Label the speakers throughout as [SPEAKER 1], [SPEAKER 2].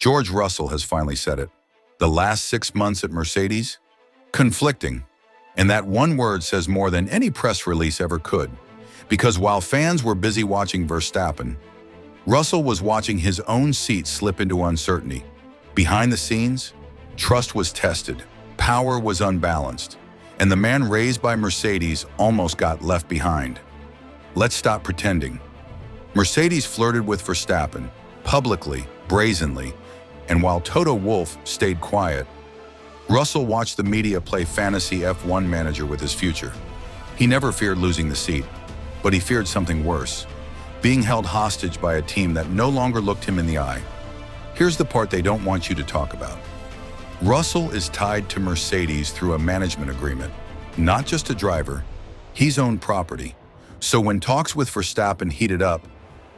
[SPEAKER 1] George Russell has finally said it. The last 6 months at Mercedes? Conflicting. And that one word says more than any press release ever could. Because while fans were busy watching Verstappen, Russell was watching his own seat slip into uncertainty. Behind the scenes, trust was tested, power was unbalanced, and the man raised by Mercedes almost got left behind. Let's stop pretending. Mercedes flirted with Verstappen, publicly, brazenly, and while Toto Wolff stayed quiet, Russell watched the media play fantasy F1 manager with his future. He never feared losing the seat, but he feared something worse, being held hostage by a team that no longer looked him in the eye. Here's the part they don't want you to talk about. Russell is tied to Mercedes through a management agreement, not just a driver. He's owned property. So when talks with Verstappen heated up,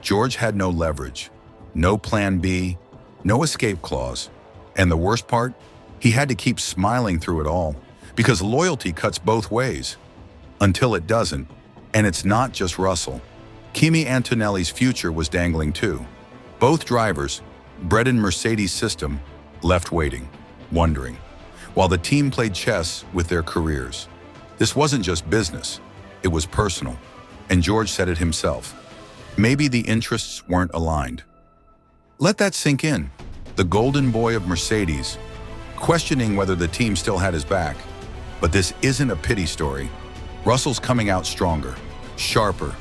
[SPEAKER 1] George had no leverage, no plan B, no escape clause. And the worst part? He had to keep smiling through it all, because loyalty cuts both ways. Until it doesn't, and it's not just Russell. Kimi Antonelli's future was dangling too. Both drivers, bred in Mercedes' system, left waiting, wondering, while the team played chess with their careers. This wasn't just business, it was personal. And George said it himself. Maybe the interests weren't aligned. Let that sink in. The golden boy of Mercedes, questioning whether the team still had his back. But this isn't a pity story. Russell's coming out stronger, sharper,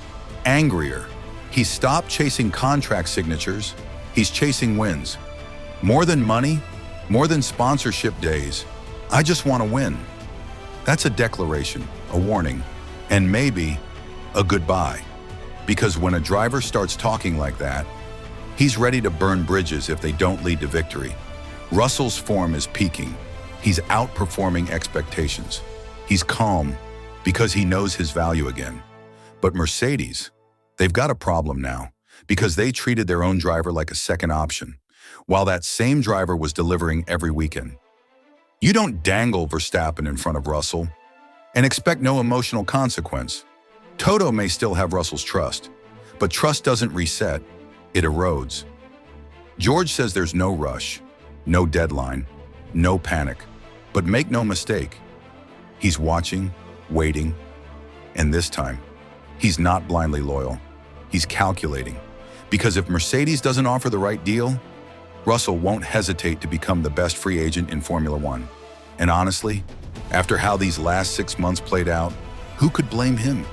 [SPEAKER 1] angrier. He stopped chasing contract signatures. He's chasing wins. More than money, more than sponsorship days. I just want to win. That's a declaration, a warning, and maybe a goodbye. Because when a driver starts talking like that, he's ready to burn bridges if they don't lead to victory. Russell's form is peaking. He's outperforming expectations. He's calm because he knows his value again. But Mercedes, they've got a problem now because they treated their own driver like a second option, while that same driver was delivering every weekend. You don't dangle Verstappen in front of Russell and expect no emotional consequence. Toto may still have Russell's trust, but trust doesn't reset, it erodes. George says there's no rush, no deadline, no panic. But make no mistake, he's watching, waiting, and this time, he's not blindly loyal. He's calculating. Because if Mercedes doesn't offer the right deal, Russell won't hesitate to become the best free agent in Formula One. And honestly, after how these last 6 months played out, who could blame him?